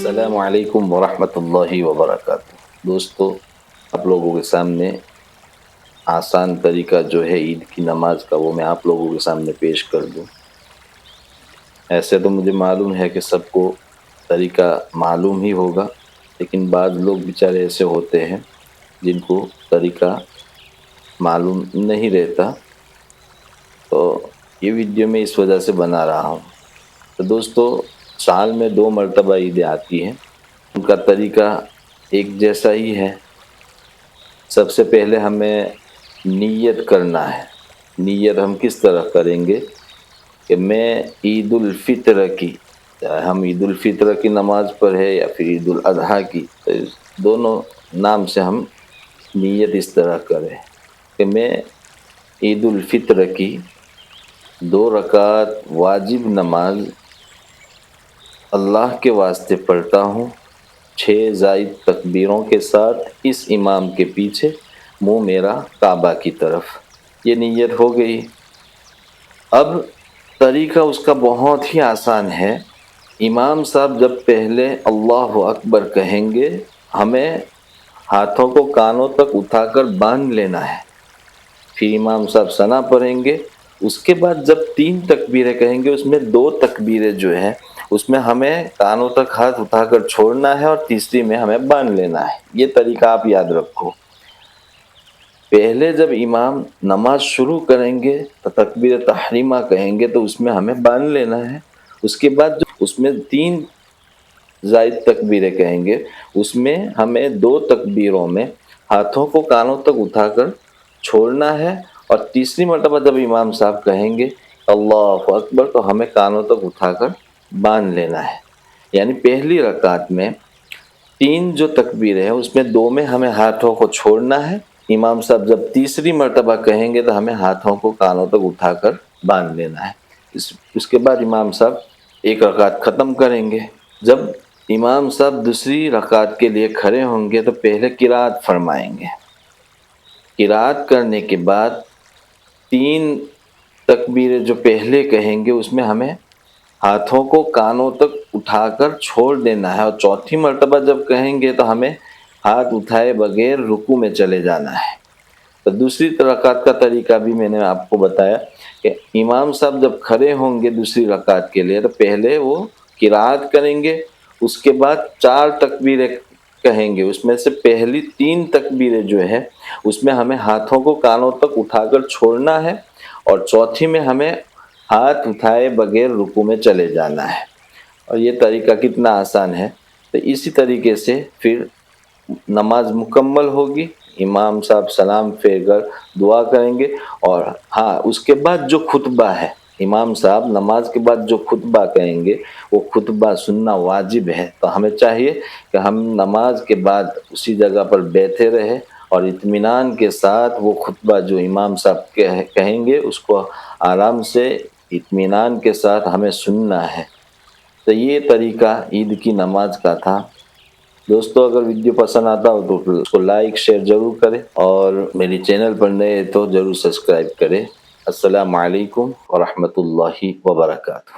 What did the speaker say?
السلام علیکم ورحمۃ اللہ وبرکاتہ۔ دوستو، آپ لوگوں کے سامنے آسان طریقہ جو ہے عید کی نماز کا، وہ میں آپ لوگوں کے سامنے پیش کر دوں۔ ایسے تو مجھے معلوم ہے کہ سب کو طریقہ معلوم ہی ہوگا، لیکن بعض لوگ بیچارے ایسے ہوتے ہیں جن کو طریقہ معلوم نہیں رہتا، تو یہ ویڈیو میں اس وجہ سے بنا رہا ہوں۔ تو دوستو، سال میں 2 مرتبہ عیدیں آتی ہیں، ان کا طریقہ ایک جیسا ہی ہے۔ سب سے پہلے ہمیں نیت کرنا ہے۔ نیت ہم کس طرح کریں گے کہ میں عید الفطر کی، ہم عید الفطر کی نماز پڑھے یا پھر عید الاضحیٰ کی، تو دونوں نام سے ہم نیت اس طرح کریں کہ میں عید الفطر کی 2 رکعت واجب نماز اللہ کے واسطے پڑھتا ہوں، 6 زائد تکبیروں کے ساتھ، اس امام کے پیچھے، منہ میرا کعبہ کی طرف۔ یہ نیت ہو گئی۔ اب طریقہ اس کا بہت ہی آسان ہے۔ امام صاحب جب پہلے اللہ اکبر کہیں گے، ہمیں ہاتھوں کو کانوں تک اٹھا کر باندھ لینا ہے۔ پھر امام صاحب ثنا پڑھیں گے، اس کے بعد جب 3 تکبیریں کہیں گے، اس میں 2 تکبیریں جو ہے اس میں ہمیں کانوں تک ہاتھ اٹھا کر چھوڑنا ہے، اور تیسری میں ہمیں باندھ لینا ہے۔ یہ طریقہ آپ یاد رکھو۔ پہلے جب امام نماز شروع کریں گے تو تکبیر تحریمہ کہیں گے، تو اس میں ہمیں باندھ لینا ہے۔ اس کے بعد اس میں 3 زائد تکبیریں کہیں گے، اس میں ہمیں 2 تکبیروں میں ہاتھوں کو کانوں تک اٹھا کر چھوڑنا ہے، اور تیسری مرتبہ جب امام صاحب کہیں گے اللہ اکبر، تو ہمیں کانوں تک اٹھا کر باندھ لینا ہے۔ یعنی پہلی رکعت میں 3 جو تکبیریں ہیں، اس میں 2 میں ہمیں ہاتھوں کو چھوڑنا ہے۔ امام صاحب جب تیسری مرتبہ کہیں گے تو ہمیں ہاتھوں کو کانوں تک اٹھا کر باندھ لینا ہے۔ اس کے بعد امام صاحب 1 رکعت ختم کریں گے۔ جب امام صاحب دوسری رکعت کے لیے کھڑے ہوں گے تو پہلے قرات فرمائیں گے۔ قرات کرنے کے بعد 3 تکبیریں جو پہلے کہیں گے، اس میں ہمیں ہاتھوں کو کانوں تک اٹھا کر چھوڑ دینا ہے، اور چوتھی مرتبہ جب کہیں گے تو ہمیں ہاتھ اٹھائے بغیر رکوع میں چلے جانا ہے۔ تو دوسری رکعت کا طریقہ بھی میں نے آپ کو بتایا کہ امام صاحب جب کھڑے ہوں گے دوسری رکعت کے لیے، تو پہلے وہ قرات کریں گے، اس کے بعد 4 تکبیریں کہیں گے، اس میں سے پہلی 3 تکبیریں جو ہے اس میں ہمیں ہاتھوں کو کانوں تک اٹھا کر چھوڑنا ہے، اور چوتھی میں ہمیں ہاتھ اٹھائے بغیر رکوع میں چلے جانا ہے۔ اور یہ طریقہ کتنا آسان ہے۔ تو اسی طریقے سے پھر نماز مکمل ہوگی، امام صاحب سلام پھیر کر دعا کریں گے، اور ہاں، اس کے بعد جو خطبہ ہے، امام صاحب نماز کے بعد جو خطبہ کہیں گے، وہ خطبہ سننا واجب ہے۔ تو ہمیں چاہیے کہ ہم نماز کے بعد اسی جگہ پر بیٹھے رہے، اور اطمینان کے ساتھ وہ خطبہ جو امام صاحب کہیں گے، اس کو آرام سے اطمینان کے ساتھ ہمیں سننا ہے۔ تو یہ طریقہ عید کی نماز کا تھا۔ دوستو، اگر ویڈیو پسند آتا ہو تو اس کو لائک شیئر ضرور کریں، اور میری چینل پر نئے تو ضرور سبسکرائب کریں۔ السلام علیکم ورحمۃ اللہ وبرکاتہ۔